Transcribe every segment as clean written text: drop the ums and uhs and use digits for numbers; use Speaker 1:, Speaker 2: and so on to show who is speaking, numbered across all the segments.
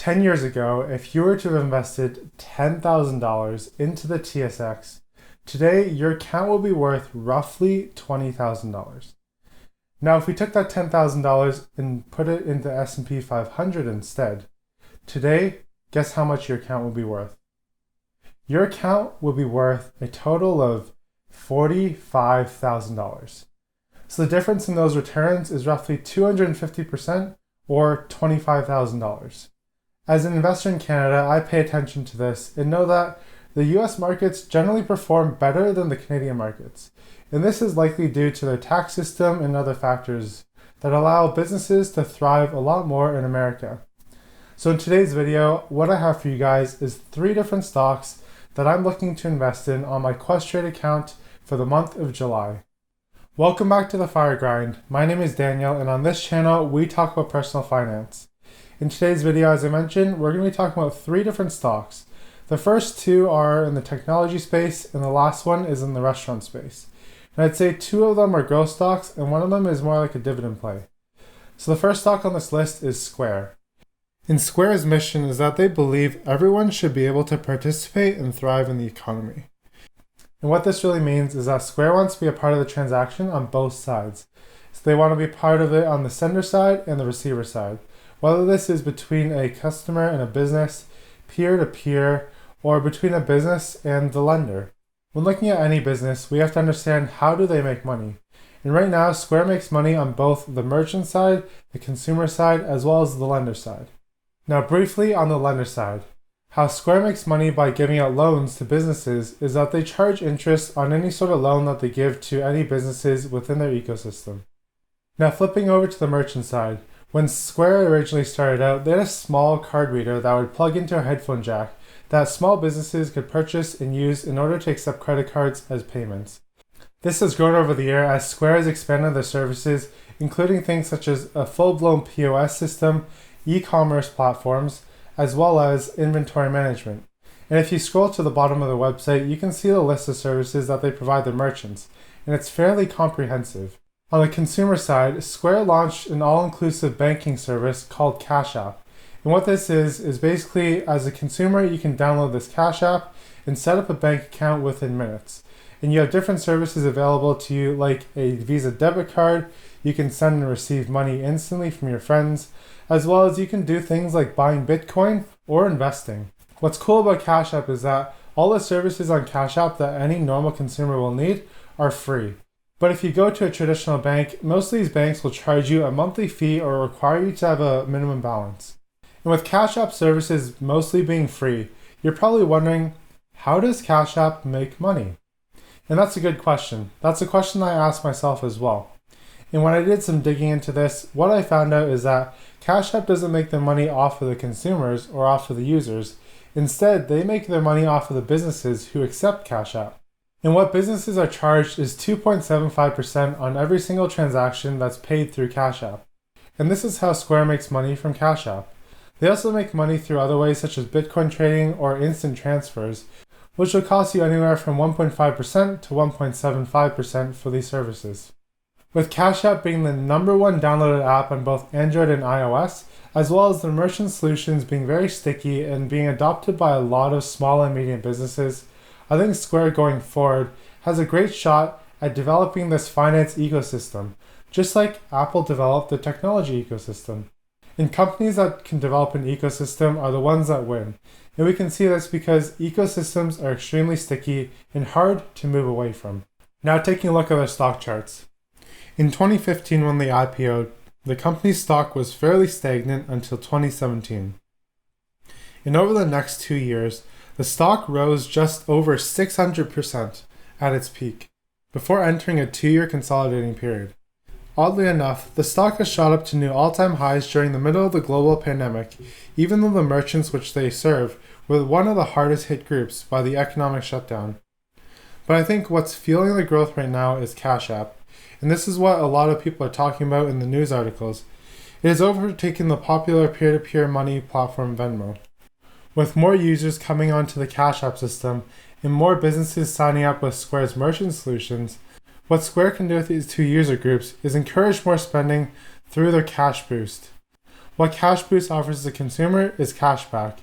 Speaker 1: 10 years ago, if you were to have invested $10,000 into the TSX, today your account will be worth roughly $20,000. Now, if we took that $10,000 and put it into S&P 500 instead, today, guess how much your account will be worth? Your account will be worth a total of $45,000. So the difference in those returns is roughly 250% or $25,000. As an investor in Canada, I pay attention to this and know that the US markets generally perform better than the Canadian markets. And this is likely due to their tax system and other factors that allow businesses to thrive a lot more in America. So in today's video, what I have for you guys is 3 different stocks that I'm looking to invest in on my QUESTRADE account for the month of July. Welcome back to the Fire Grind. My name is Daniel, and on this channel, we talk about personal finance. In today's video, as I mentioned, we're going to be talking about 3 different stocks. The first 2 are in the technology space, and the last one is in the restaurant space. And I'd say 2 of them are growth stocks, and one of them is more like a dividend play. So the first stock on this list is Square. And Square's mission is that they believe everyone should be able to participate and thrive in the economy. And what this really means is that Square wants to be a part of the transaction on both sides. So they want to be part of it on the sender side and the receiver side, whether this is between a customer and a business, peer-to-peer, or between a business and the lender. When looking at any business, we have to understand how do they make money. And right now, Square makes money on both the merchant side, the consumer side, as well as the lender side. Now briefly on the lender side, how Square makes money by giving out loans to businesses is that they charge interest on any sort of loan that they give to any businesses within their ecosystem. Now flipping over to the merchant side, when Square originally started out, they had a small card reader that would plug into a headphone jack that small businesses could purchase and use in order to accept credit cards as payments. This has grown over the year as Square has expanded their services, including things such as a full-blown POS system, e-commerce platforms, as well as inventory management. And if you scroll to the bottom of their website, you can see the list of services that they provide their merchants, and it's fairly comprehensive. On the consumer side, Square launched an all-inclusive banking service called Cash App. And what this is basically, as a consumer, you can download this Cash App and set up a bank account within minutes. And you have different services available to you, like a Visa debit card. You can send and receive money instantly from your friends, as well as you can do things like buying Bitcoin or investing. What's cool about Cash App is that all the services on Cash App that any normal consumer will need are free. But if you go to a traditional bank, most of these banks will charge you a monthly fee or require you to have a minimum balance. And with Cash App services mostly being free, you're probably wondering, how does Cash App make money? And that's a good question. That's a question I asked myself as well. And when I did some digging into this, what I found out is that Cash App doesn't make their money off of the consumers or off of the users. Instead, they make their money off of the businesses who accept Cash App. And what businesses are charged is 2.75% on every single transaction that's paid through Cash App. And this is how Square makes money from Cash App. They also make money through other ways such as Bitcoin trading or instant transfers, which will cost you anywhere from 1.5% to 1.75% for these services. With Cash App being the #1 downloaded app on both Android and iOS, as well as the merchant solutions being very sticky and being adopted by a lot of small and medium businesses, I think Square going forward has a great shot at developing this finance ecosystem, just like Apple developed the technology ecosystem. And companies that can develop an ecosystem are the ones that win. And we can see this because ecosystems are extremely sticky and hard to move away from. Now taking a look at their stock charts. In 2015, when they IPO'd, the company's stock was fairly stagnant until 2017. And over the next 2 years, the stock rose just over 600% at its peak, before entering a 2-year consolidating period. Oddly enough, the stock has shot up to new all-time highs during the middle of the global pandemic, even though the merchants which they serve were one of the hardest hit groups by the economic shutdown. But I think what's fueling the growth right now is Cash App. And this is what a lot of people are talking about in the news articles. It has overtaken the popular peer-to-peer money platform Venmo. With more users coming onto the Cash App system and more businesses signing up with Square's merchant solutions, what Square can do with these 2 user groups is encourage more spending through their cash boost. What Cash Boost offers the consumer is cash back,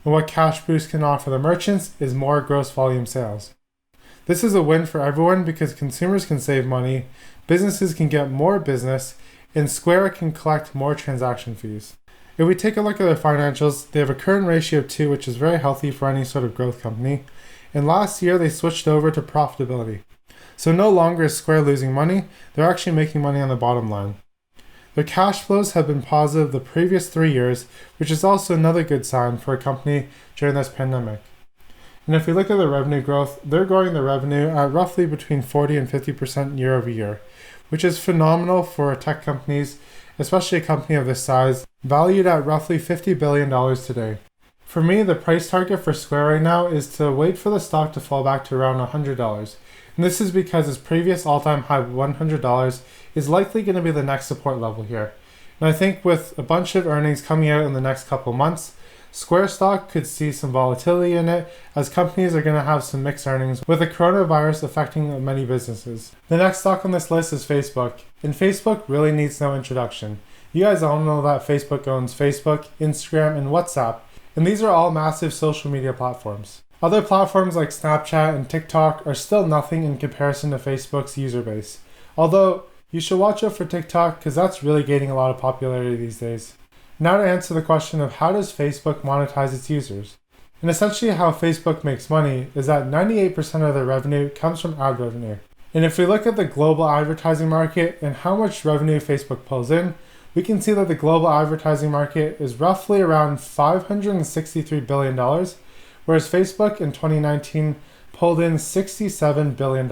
Speaker 1: and what Cash Boost can offer the merchants is more gross volume sales. This is a win for everyone because consumers can save money, businesses can get more business, and Square can collect more transaction fees. If we take a look at their financials, they have a current ratio of 2, which is very healthy for any sort of growth company, and last year they switched over to profitability. So no longer is Square losing money, they're actually making money on the bottom line. Their cash flows have been positive the previous 3 years, which is also another good sign for a company during this pandemic. And if we look at the revenue growth, they're growing the revenue at roughly between 40 and 50% year over year, which is phenomenal for tech companies, especially a company of this size, valued at roughly $50 billion today. For me, the price target for Square right now is to wait for the stock to fall back to around $100. And this is because its previous all-time high of $100 is likely going to be the next support level here. And I think with a bunch of earnings coming out in the next couple months, Square stock could see some volatility in it as companies are going to have some mixed earnings with the coronavirus affecting many businesses. The next stock on this list is Facebook, and Facebook really needs no introduction. You guys all know that Facebook owns Facebook, Instagram, and WhatsApp, and these are all massive social media platforms. Other platforms like Snapchat and TikTok are still nothing in comparison to Facebook's user base. Although, you should watch out for TikTok because that's really gaining a lot of popularity these days. Now to answer the question of how does Facebook monetize its users? And essentially how Facebook makes money is that 98% of their revenue comes from ad revenue. And if we look at the global advertising market and how much revenue Facebook pulls in, we can see that the global advertising market is roughly around $563 billion, whereas Facebook in 2019 pulled in $67 billion.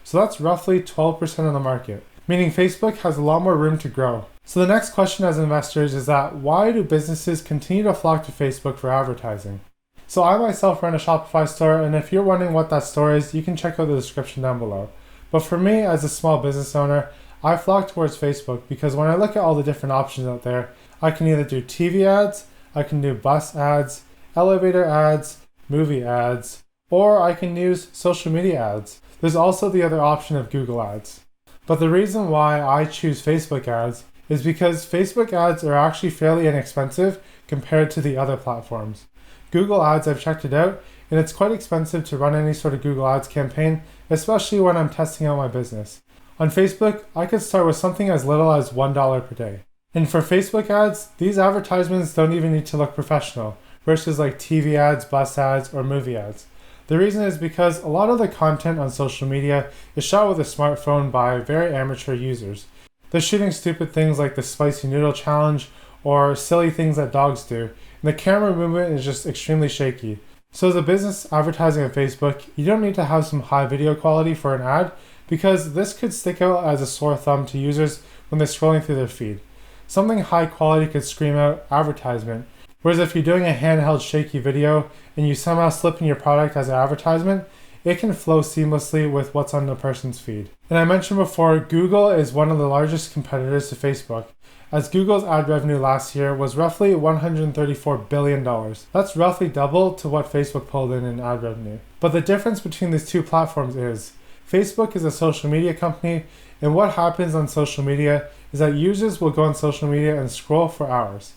Speaker 1: So that's roughly 12% of the market, meaning Facebook has a lot more room to grow. So the next question as investors is that why do businesses continue to flock to Facebook for advertising? So I myself run a Shopify store, and if you're wondering what that store is, you can check out the description down below. But for me as a small business owner, I flock towards Facebook because when I look at all the different options out there, I can either do TV ads, I can do bus ads, elevator ads, movie ads, or I can use social media ads. There's also the other option of Google ads. But the reason why I choose Facebook ads is because Facebook ads are actually fairly inexpensive compared to the other platforms. Google ads, I've checked it out, and it's quite expensive to run any sort of Google ads campaign, especially when I'm testing out my business. On Facebook, I could start with something as little as $1 per day. And for Facebook ads, these advertisements don't even need to look professional, versus like TV ads, bus ads, or movie ads. The reason is because a lot of the content on social media is shot with a smartphone by very amateur users. They're shooting stupid things like the spicy noodle challenge or silly things that dogs do, and the camera movement is just extremely shaky. So as a business advertising on Facebook, you don't need to have some high video quality for an ad because this could stick out as a sore thumb to users when they're scrolling through their feed. Something high quality could scream out advertisement, whereas if you're doing a handheld shaky video and you somehow slip in your product as an advertisement, it can flow seamlessly with what's on the person's feed. And I mentioned before, Google is one of the largest competitors to Facebook, as Google's ad revenue last year was roughly $134 billion. That's roughly double to what Facebook pulled in ad revenue. But the difference between these two platforms is, Facebook is a social media company, and what happens on social media is that users will go on social media and scroll for hours.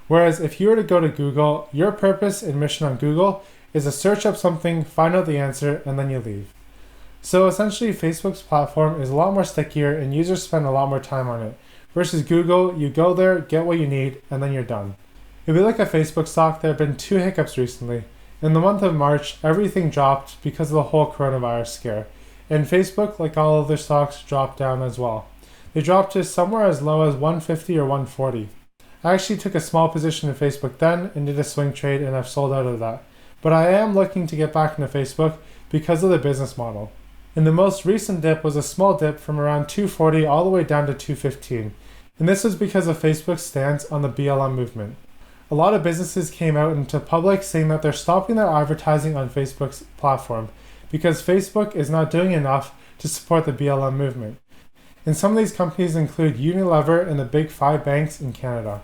Speaker 1: Whereas if you were to go to Google, your purpose and mission on Google is to search up something, find out the answer, and then you leave. So essentially, Facebook's platform is a lot more stickier and users spend a lot more time on it. Versus Google, you go there, get what you need, and then you're done. If we look at Facebook stock, there have been 2 hiccups recently. In the month of March, everything dropped because of the whole coronavirus scare. And Facebook, like all other stocks, dropped down as well. They dropped to somewhere as low as 150 or 140. I actually took a small position in Facebook then and did a swing trade, and I've sold out of that. But I am looking to get back into Facebook because of the business model. And the most recent dip was a small dip from around 240 all the way down to 215. And this was because of Facebook's stance on the BLM movement. A lot of businesses came out into public saying that they're stopping their advertising on Facebook's platform because Facebook is not doing enough to support the BLM movement. And some of these companies include Unilever and the big 5 banks in Canada.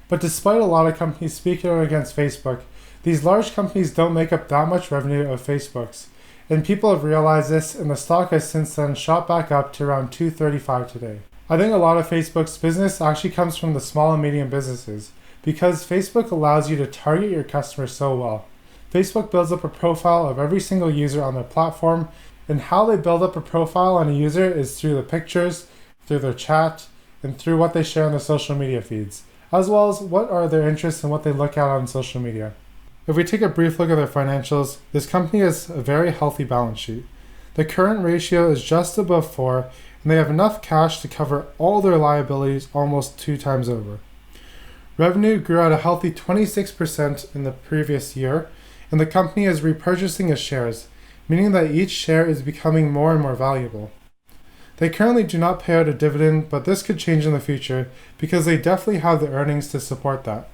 Speaker 1: But despite a lot of companies speaking out against Facebook, these large companies don't make up that much revenue of Facebook's. And people have realized this, and the stock has since then shot back up to around $235 today. I think a lot of Facebook's business actually comes from the small and medium businesses because Facebook allows you to target your customers so well. Facebook builds up a profile of every single user on their platform, and how they build up a profile on a user is through the pictures, through their chat, and through what they share on their social media feeds, as well as what are their interests and what they look at on social media. If we take a brief look at their financials, this company has a very healthy balance sheet. The current ratio is just above 4, and they have enough cash to cover all their liabilities almost 2 times over. Revenue grew at a healthy 26% in the previous year, and the company is repurchasing its shares, meaning that each share is becoming more and more valuable. They currently do not pay out a dividend, but this could change in the future because they definitely have the earnings to support that.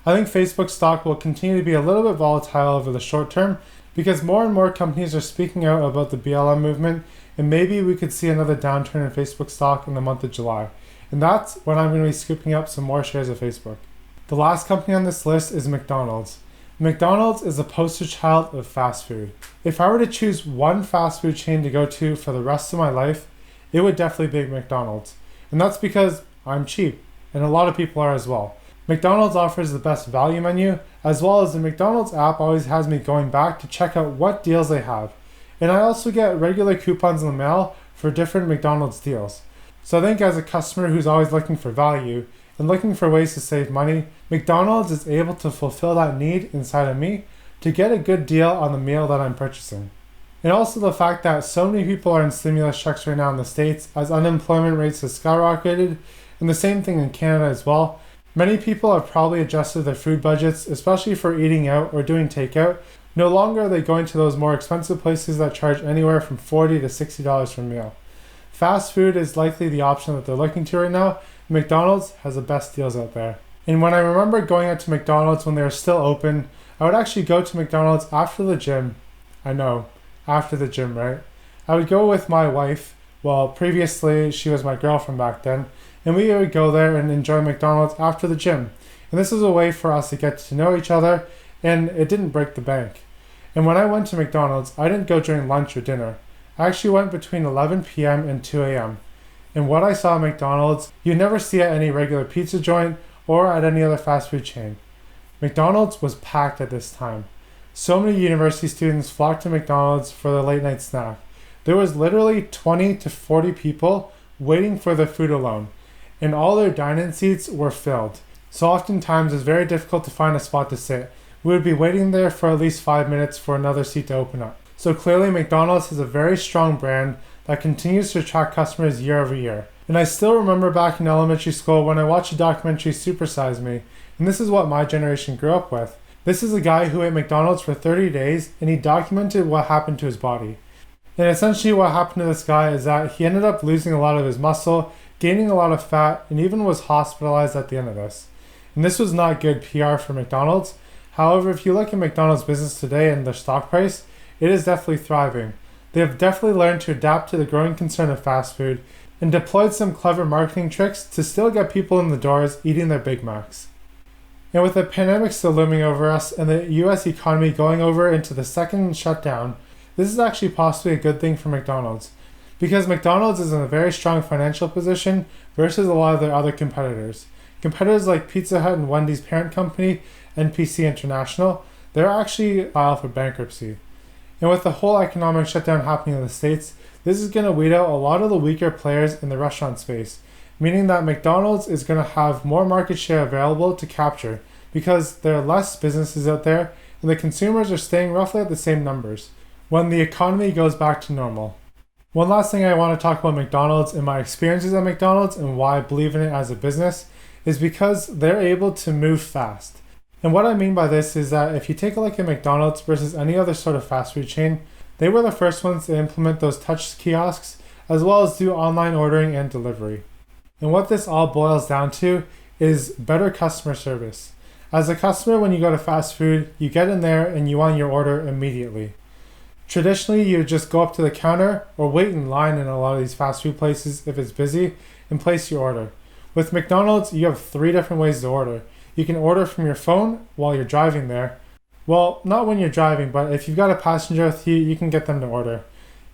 Speaker 1: I think Facebook stock will continue to be a little bit volatile over the short term because more and more companies are speaking out about the BLM movement, and maybe we could see another downturn in Facebook stock in the month of July. And that's when I'm going to be scooping up some more shares of Facebook. The last company on this list is McDonald's. McDonald's is a poster child of fast food. If I were to choose one fast food chain to go to for the rest of my life, it would definitely be McDonald's. And that's because I'm cheap, and a lot of people are as well. McDonald's offers the best value menu, as well as the McDonald's app always has me going back to check out what deals they have. And I also get regular coupons in the mail for different McDonald's deals. So I think as a customer who's always looking for value and looking for ways to save money, McDonald's is able to fulfill that need inside of me to get a good deal on the meal that I'm purchasing. And also the fact that so many people are in stimulus checks right now in the States as unemployment rates have skyrocketed, and the same thing in Canada as well. Many people have probably adjusted their food budgets, especially for eating out or doing takeout. No longer are they going to those more expensive places that charge anywhere from $40 to $60 for a meal. Fast food is likely the option that they're looking to right now. McDonald's has the best deals out there. And when I remember going out to McDonald's when they were still open, I would actually go to McDonald's after the gym. I know, after the gym, right? I would go with my wife. Well, previously she was my girlfriend back then. And we would go there and enjoy McDonald's after the gym. And this was a way for us to get to know each other, and it didn't break the bank. And when I went to McDonald's, I didn't go during lunch or dinner. I actually went between 11 p.m. and 2 a.m. And what I saw at McDonald's, you never see at any regular pizza joint or at any other fast food chain. McDonald's was packed at this time. So many university students flocked to McDonald's for their late night snack. There was literally 20 to 40 people waiting for their food alone, and all their dine-in seats were filled. So oftentimes it's very difficult to find a spot to sit. We would be waiting there for at least 5 minutes for another seat to open up. So clearly McDonald's has a very strong brand that continues to attract customers year over year. And I still remember back in elementary school when I watched the documentary Super Size Me, and this is what my generation grew up with. This is a guy who ate McDonald's for 30 days, and he documented what happened to his body. And essentially what happened to this guy is that he ended up losing a lot of his muscle, gaining a lot of fat, and even was hospitalized at the end of this. And this was not good PR for McDonald's. However, if you look at McDonald's business today and their stock price, it is definitely thriving. They have definitely learned to adapt to the growing concern of fast food and deployed some clever marketing tricks to still get people in the doors eating their Big Macs. And with the pandemic still looming over us and the US economy going over into the second shutdown, this is actually possibly a good thing for McDonald's, because McDonald's is in a very strong financial position versus a lot of their other competitors. Competitors like Pizza Hut and Wendy's parent company, NPC International, they're actually filed for bankruptcy. And with the whole economic shutdown happening in the States, this is going to weed out a lot of the weaker players in the restaurant space, meaning that McDonald's is going to have more market share available to capture because there are less businesses out there and the consumers are staying roughly at the same numbers when the economy goes back to normal. One last thing I want to talk about McDonald's and my experiences at McDonald's and why I believe in it as a business is because they're able to move fast. And what I mean by this is that if you take a look at McDonald's versus any other sort of fast food chain, they were the first ones to implement those touch kiosks as well as do online ordering and delivery. And what this all boils down to is better customer service. As a customer, when you go to fast food, you get in there and you want your order immediately. Traditionally, you just go up to the counter or wait in line in a lot of these fast food places if it's busy and place your order. With McDonald's, you have 3 different ways to order. You can order from your phone while you're driving there. Well, not when you're driving, but if you've got a passenger with you, you can get them to order.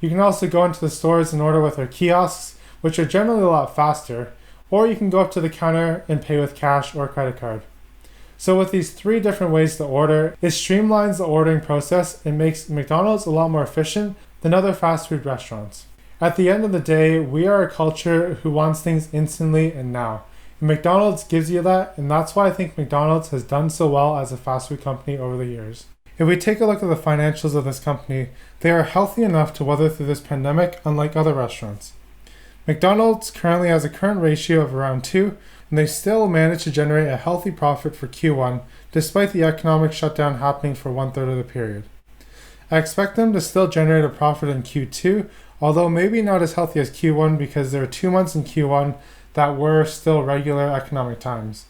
Speaker 1: You can also go into the stores and order with their kiosks, which are generally a lot faster, or you can go up to the counter and pay with cash or credit card. So with these 3 different ways to order, it streamlines the ordering process and makes McDonald's a lot more efficient than other fast food restaurants. At the end of the day, we are a culture who wants things instantly and now. And McDonald's gives you that, and that's why I think McDonald's has done so well as a fast food company over the years. If we take a look at the financials of this company, they are healthy enough to weather through this pandemic, unlike other restaurants. McDonald's currently has a current ratio of around 2, and they still managed to generate a healthy profit for Q1, despite the economic shutdown happening for 1/3 of the period. I expect them to still generate a profit in Q2, although maybe not as healthy as Q1 because there are 2 months in Q1 that were still regular economic times.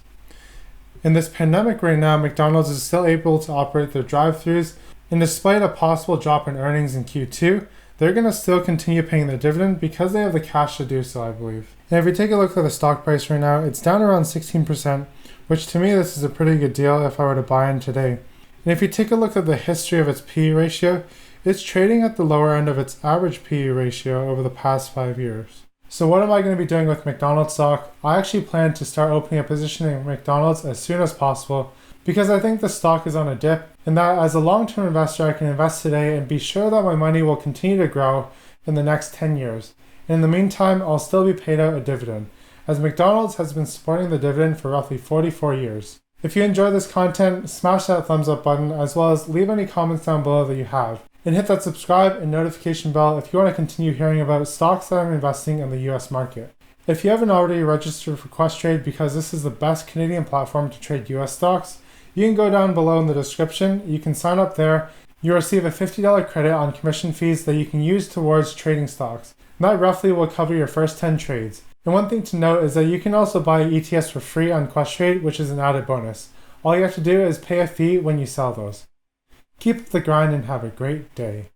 Speaker 1: In this pandemic right now, McDonald's is still able to operate their drive-thrus, and despite a possible drop in earnings in Q2, they're going to still continue paying their dividend because they have the cash to do so, I believe. And if we take a look at the stock price right now, it's down around 16%, which to me this is a pretty good deal if I were to buy in today. And if you take a look at the history of its PE ratio, it's trading at the lower end of its average PE ratio over the past 5 years. So what am I going to be doing with McDonald's stock? I actually plan to start opening a position in McDonald's as soon as possible because I think the stock is on a dip, and that as a long-term investor I can invest today and be sure that my money will continue to grow in the next 10 years. And in the meantime, I'll still be paid out a dividend, as McDonald's has been supporting the dividend for roughly 44 years. If you enjoy this content, smash that thumbs up button as well as leave any comments down below that you have. And hit that subscribe and notification bell if you want to continue hearing about stocks that I'm investing in the US market. If you haven't already registered for QUESTRADE because this is the best Canadian platform to trade US stocks, you can go down below in the description. You can sign up there. You'll receive a $50 credit on commission fees that you can use towards trading stocks. And that roughly will cover your first 10 trades. And one thing to note is that you can also buy ETFs for free on QUESTRADE, which is an added bonus. All you have to do is pay a fee when you sell those. Keep up the grind and have a great day.